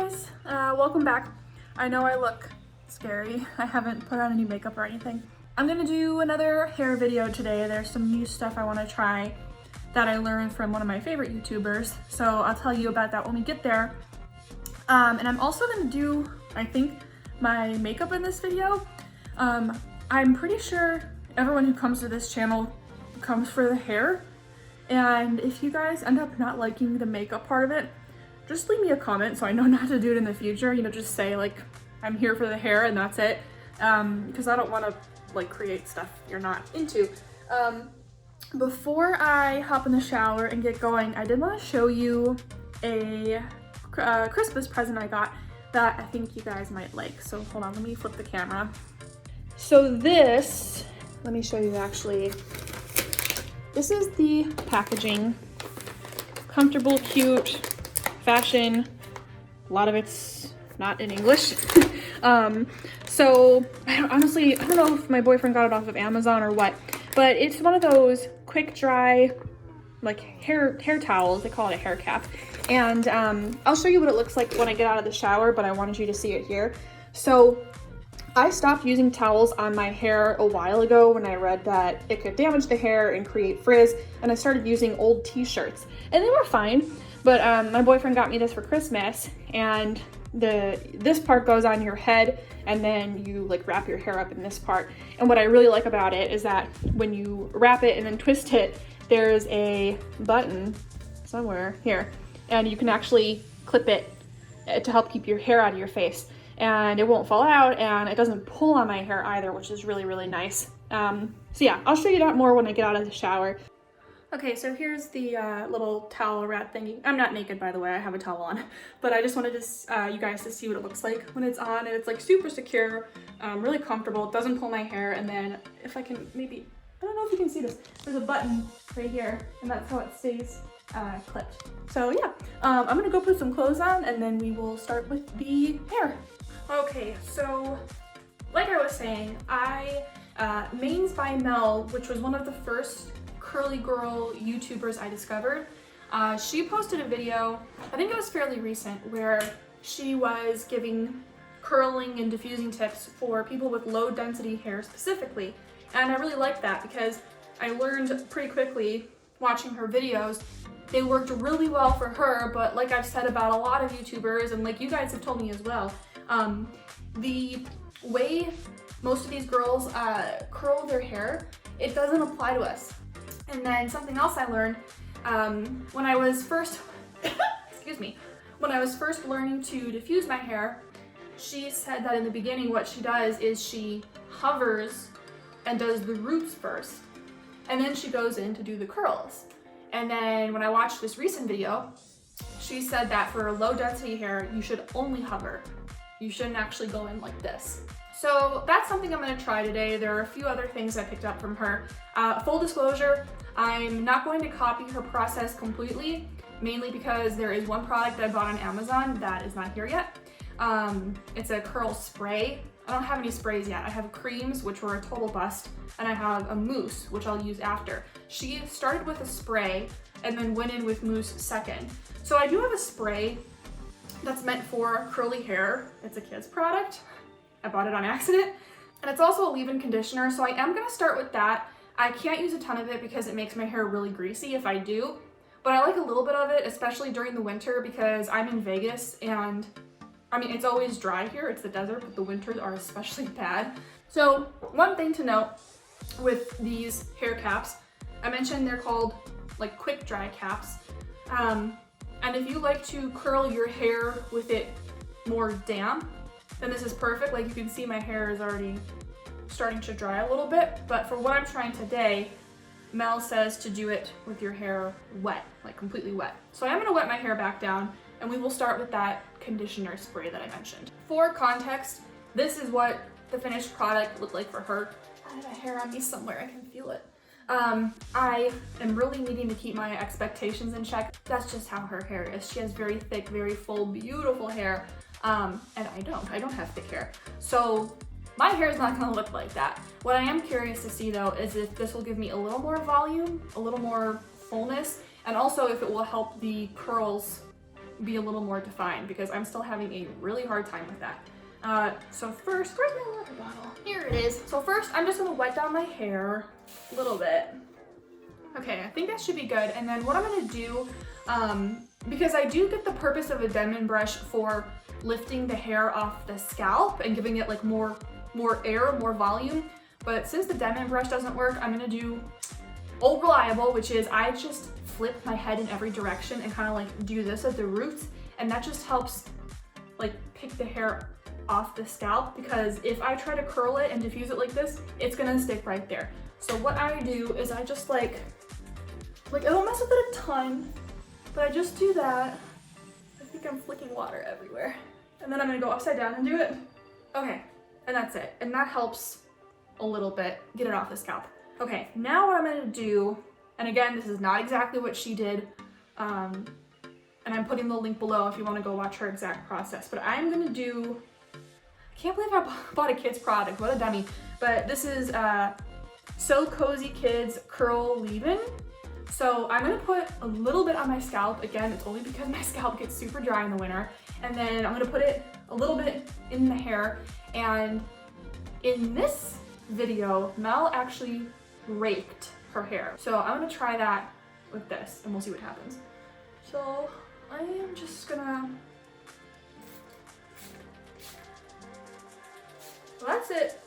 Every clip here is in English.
guys, welcome back. I know I look scary. I haven't put on any makeup or anything. I'm gonna do another hair video today. There's some new stuff I want to try that I learned from one of my favorite YouTubers. So I'll tell you about that when we get there. And I'm also gonna do, I think, my makeup in this video. I'm pretty sure everyone who comes to this channel comes for the hair. And if you guys end up not liking the makeup part of it, just leave me a comment so I know not to do it in the future. You know, just say like, I'm here for the hair and that's it. Because I don't want to like create stuff you're not into. Before I hop in the shower and get going, I did want to show you a Christmas present I got that I think you guys might like. So hold on, let me flip the camera. So this, let me show you actually. This is the packaging. Comfortable, cute, fashion. A lot of it's not in English. So honestly, I don't know if my boyfriend got it off of Amazon or what, but it's one of those quick dry, like hair towels. They call it a hair cap. And I'll show you what it looks like when I get out of the shower, but I wanted you to see it here. So I stopped using towels on my hair a while ago when I read that it could damage the hair and create frizz, and I started using old t-shirts, and they were fine. But my boyfriend got me this for Christmas, and this part goes on your head, and then you like wrap your hair up in this part. And what I really like about it is that when you wrap it and then twist it, there's a button somewhere here, and you can actually clip it to help keep your hair out of your face. And it won't fall out, and it doesn't pull on my hair either, which is really, really nice. So yeah, I'll show you that more when I get out of the shower. Okay, so here's the little towel wrap thingy. I'm not naked, by the way, I have a towel on, but I just wanted you guys to see what it looks like when it's on, and it's like super secure, really comfortable. It doesn't pull my hair, and then if I can maybe, I don't know if you can see this, there's a button right here, and that's how it stays clipped. So yeah, I'm gonna go put some clothes on, and then we will start with the hair. Okay, so like I was saying, Mains by Mell, which was one of the first curly girl YouTubers I discovered, she posted a video, I think it was fairly recent, where she was giving curling and diffusing tips for people with low density hair specifically. And I really liked that because I learned pretty quickly watching her videos. They worked really well for her, but like I've said about a lot of YouTubers, and like you guys have told me as well, the way most of these girls curl their hair, it doesn't apply to us. And then something else I learned when I was first, when I was first learning to diffuse my hair, she said that in the beginning what she does is she hovers and does the roots first, and then she goes in to do the curls. And then when I watched this recent video, she said that for low density hair, you should only hover. You shouldn't actually go in like this. So that's something I'm gonna try today. There are a few other things I picked up from her. Full disclosure, I'm not going to copy her process completely, mainly because there is one product that I bought on Amazon that is not here yet. It's a curl spray. I don't have any sprays yet. I have creams, which were a total bust, and I have a mousse, which I'll use after. She started with a spray and then went in with mousse second. So I do have a spray that's meant for curly hair. It's a kid's product. I bought it on accident. And it's also a leave-in conditioner, so I am gonna start with that. I can't use a ton of it because it makes my hair really greasy if I do, but I like a little bit of it, especially during the winter because I'm in Vegas, and I mean, it's always dry here, it's the desert, but the winters are especially bad. So one thing to note with these hair caps, I mentioned they're called like quick dry caps. And if you like to curl your hair with it more damp, then this is perfect. Like you can see my hair is already starting to dry a little bit, but for what I'm trying today, Mel says to do it with your hair wet, like completely wet. So I am gonna wet my hair back down, and we will start with that conditioner spray that I mentioned. For context, this is what the finished product looked like for her. I have a hair on me somewhere, I can feel it. I am really needing to keep my expectations in check. That's just how her hair is. She has very thick, very full, beautiful hair. And I don't have thick hair. So my hair is not gonna look like that. What I am curious to see though is if this will give me a little more volume, a little more fullness, and also if it will help the curls be a little more defined because I'm still having a really hard time with that. So first, where's my water bottle? Here it is. So first, I'm just gonna wet down my hair a little bit. Okay, I think that should be good. And then what I'm gonna do, because I do get the purpose of a Denman brush for lifting the hair off the scalp and giving it like more air, more volume. But since the Denman brush doesn't work, I'm gonna do Old Reliable, which is I just flip my head in every direction and kind of like do this at the roots. And that just helps like pick the hair off the scalp, because if I try to curl it and diffuse it like this, it's gonna stick right there. So what I do is I just like I don't mess with it a ton, but I just do that. I think I'm flicking water everywhere. And then I'm gonna go upside down and do it. Okay, and that's it. And that helps a little bit get it off the scalp. Okay, now what I'm gonna do, and again, this is not exactly what she did, and I'm putting the link below if you wanna go watch her exact process, but I'm gonna do, I can't believe I bought a kid's product, what a dummy. But this is So Cozy Kids Curl Leave-In. So I'm gonna put a little bit on my scalp. Again, it's only because my scalp gets super dry in the winter. And then I'm gonna put it a little bit in the hair. And in this video, Mel actually raked her hair. So I'm gonna try that with this and we'll see what happens. So I am just gonna, well, that's it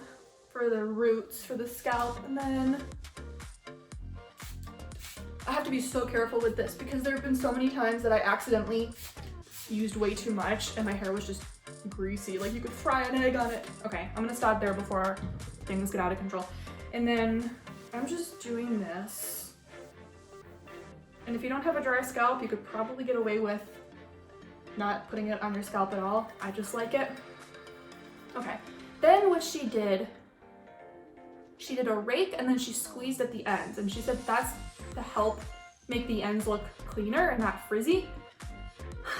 for the roots, for the scalp. And then I have to be so careful with this because there have been so many times that I accidentally used way too much and my hair was just greasy. Like you could fry an egg on it. Okay, I'm gonna stop there before things get out of control. And then I'm just doing this. And if you don't have a dry scalp, you could probably get away with not putting it on your scalp at all. I just like it. Okay, then what she did a rake and then she squeezed at the ends. And she said that's to help make the ends look cleaner and not frizzy.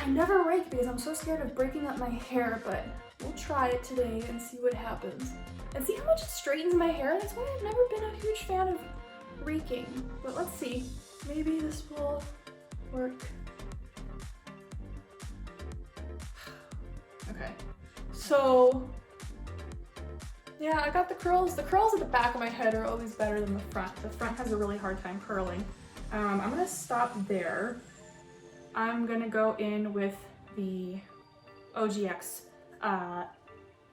I never rake because I'm so scared of breaking up my hair, but we'll try it today and see what happens. And see how much it straightens my hair? That's why I've never been a huge fan of raking. But let's see. Maybe this will work. Okay. So, yeah, I got the curls. The curls at the back of my head are always better than the front. The front has a really hard time curling. I'm gonna stop there. I'm gonna go in with the OGX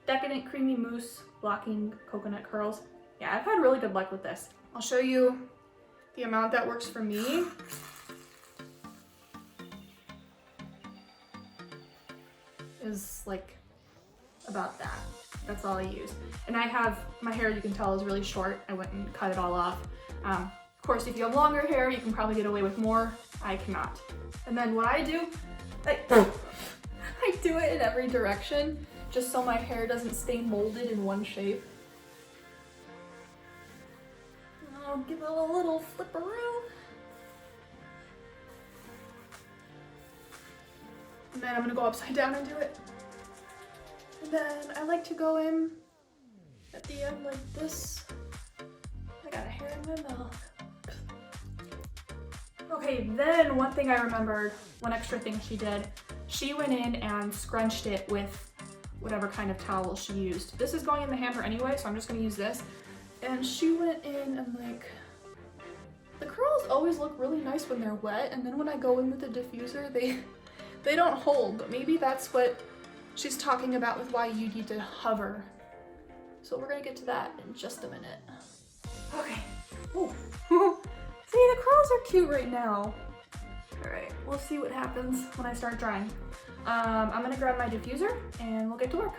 Decadent Creamy Mousse Blocking Coconut Curls. Yeah, I've had really good luck with this. I'll show you the amount that works for me. Is like about that. That's all I use. And I have, my hair you can tell is really short. I went and cut it all off. Of course, if you have longer hair, you can probably get away with more. I cannot. And then what I do, I do it in every direction, just so my hair doesn't stay molded in one shape. And I'll give it a little flipperoo. And then I'm gonna go upside down and do it. And then I like to go in at the end like this. I got a hair in my mouth. Okay, then one thing I remembered, one extra thing she did, she went in and scrunched it with whatever kind of towel she used. This is going in the hamper anyway, so I'm just gonna use this. And she went in and like, the curls always look really nice when they're wet, and then when I go in with the diffuser, they don't hold, but maybe that's what she's talking about with why you need to hover. So we're gonna get to that in just a minute. Okay. Ooh. See, the curls are cute right now. All right, we'll see what happens when I start drying. I'm gonna grab my diffuser and we'll get to work.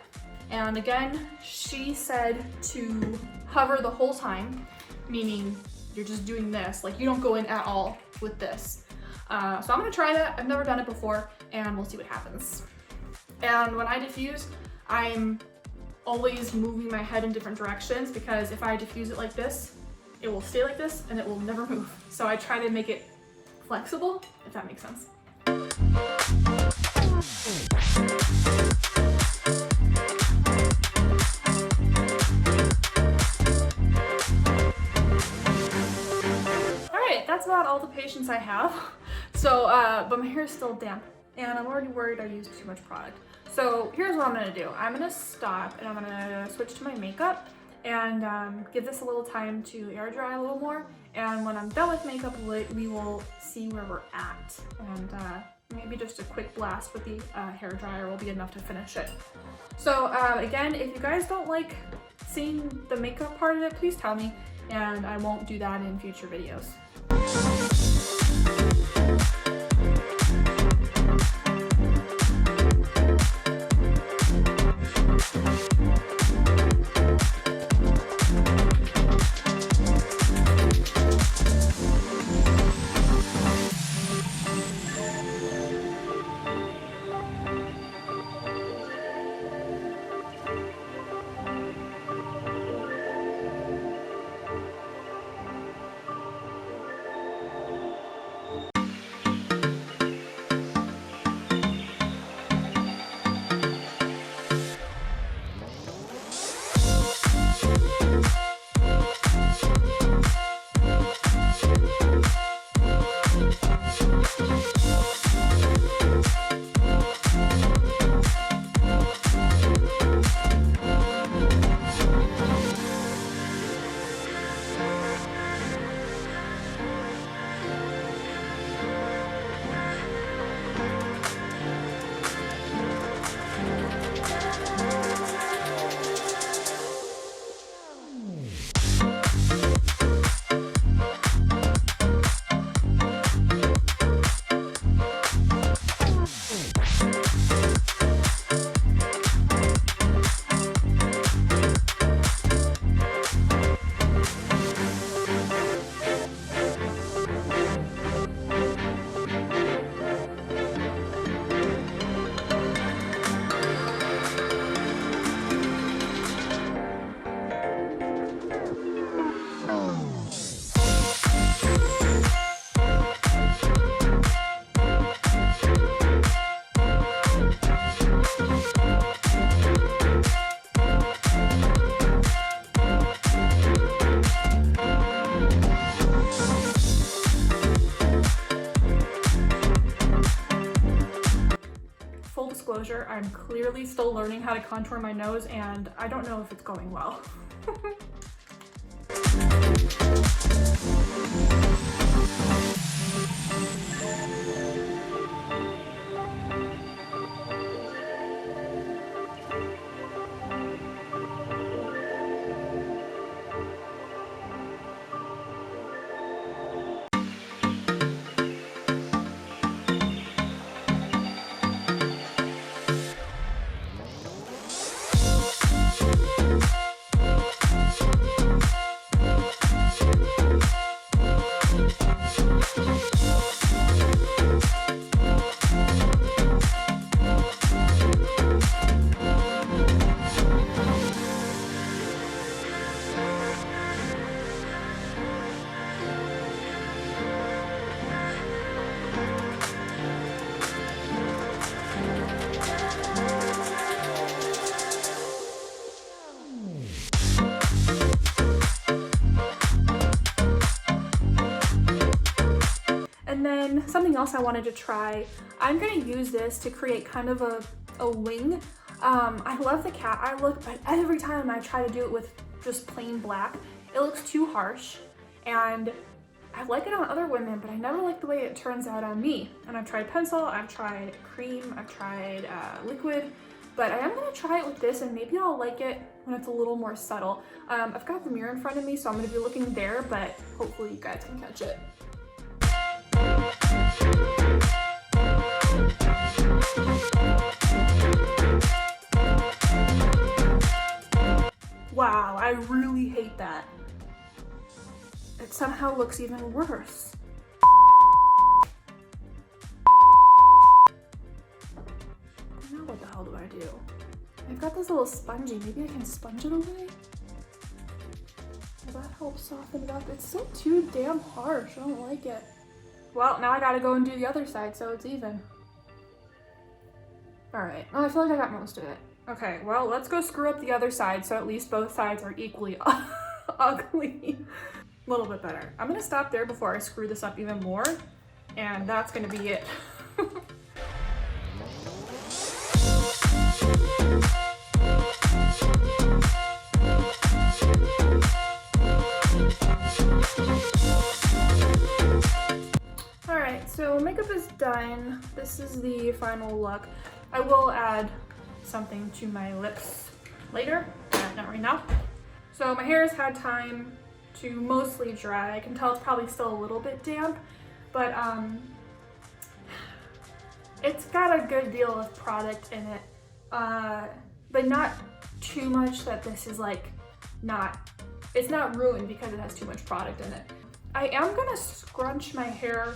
And again, she said to hover the whole time, meaning you're just doing this, like you don't go in at all with this. So I'm gonna try that. I've never done it before and we'll see what happens. And when I diffuse, I'm always moving my head in different directions because if I diffuse it like this, it will stay like this and it will never move. So I try to make it flexible, if that makes sense. All right, that's about all the patience I have. So, but my hair is still damp. and I'm already worried I used too much product. So here's what I'm gonna do. I'm gonna stop and I'm gonna switch to my makeup and give this a little time to air dry a little more. And when I'm done with makeup, we will see where we're at. And maybe just a quick blast with the hair dryer will be enough to finish it. So again, if you guys don't like seeing the makeup part of it, please tell me, and I won't do that in future videos. Disclosure, I'm clearly still learning how to contour my nose and I don't know if it's going well. And then something else I wanted to try, I'm gonna use this to create kind of a wing. I love the cat eye look, but every time I try to do it with just plain black, it looks too harsh. And I like it on other women, but I never like the way it turns out on me. And I've tried pencil, I've tried cream, I've tried liquid, but I am gonna try it with this and maybe I'll like it when it's a little more subtle. I've got the mirror in front of me, so I'm gonna be looking there, but hopefully you guys can catch it. Wow, I really hate that. It somehow looks even worse. Now what the hell do I do? I've got this little spongy, maybe I can sponge it away? Will that help soften it up? It's still too damn harsh, I don't like it. Well, now I gotta go and do the other side so it's even. Alright, oh, I feel like I got most of it. Okay, well, let's go screw up the other side so at least both sides are equally ugly. A little bit better. I'm gonna stop there before I screw this up even more, and that's gonna be it. this is the final look. I will add something to my lips later, but not right now. So my hair has had time to mostly dry. I can tell it's probably still a little bit damp, but it's got a good deal of product in it, but not too much that this is like it's not ruined because it has too much product in it. I am gonna scrunch my hair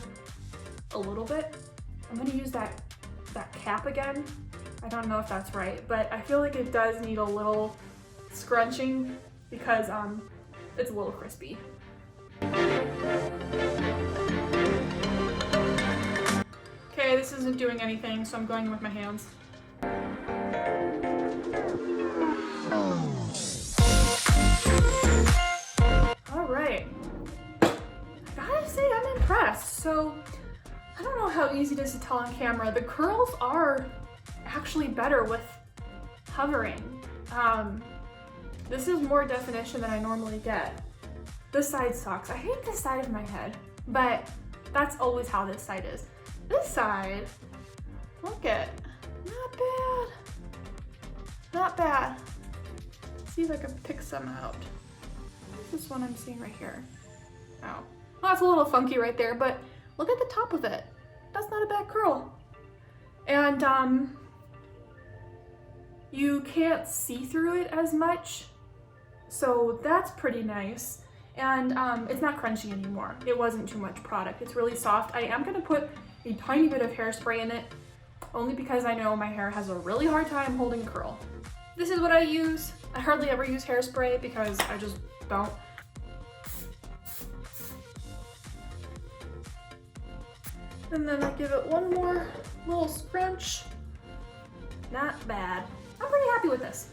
a little bit. I'm gonna use that cap again. I don't know if that's right, but I feel like it does need a little scrunching because it's a little crispy. Okay, this isn't doing anything, so I'm going with my hands. All right. I gotta say, I'm impressed. So, I don't know how easy it is to tell on camera. The curls are actually better with hovering. This is more definition than I normally get. This side sucks. I hate this side of my head, but that's always how this side is. This side, look at, not bad. Not bad. Let's see if I can pick some out. This one I'm seeing right here. Oh, well, that's a little funky right there, but look at the top of it. That's not a bad curl. And you can't see through it as much, so that's pretty nice. And it's not crunchy anymore. It wasn't too much product. It's really soft. I am gonna put a tiny bit of hairspray in it, only because I know my hair has a really hard time holding curl. This is what I use. I hardly ever use hairspray because I just don't. And then I give it one more little scrunch. Not bad. I'm pretty happy with this.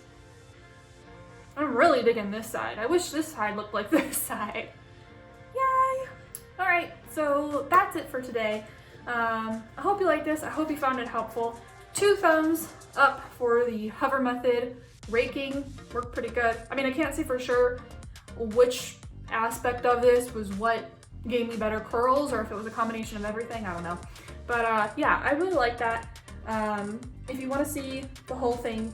I'm really digging this side. I wish this side looked like this side. Yay! All right, so that's it for today. I hope you liked this. I hope you found it helpful. 2 thumbs up for the hover method. Raking worked pretty good. I mean, I can't say for sure which aspect of this was what gave me better curls or if it was a combination of everything. I don't know. But yeah, I really like that. If you want to see the whole thing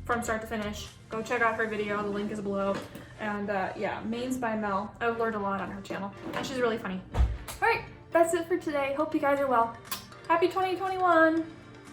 from start to finish, go check out her video. The link is below. And yeah, Mains by Mell. I've learned a lot on her channel, and she's really funny. All right, that's it for today. Hope you guys are well. Happy 2021.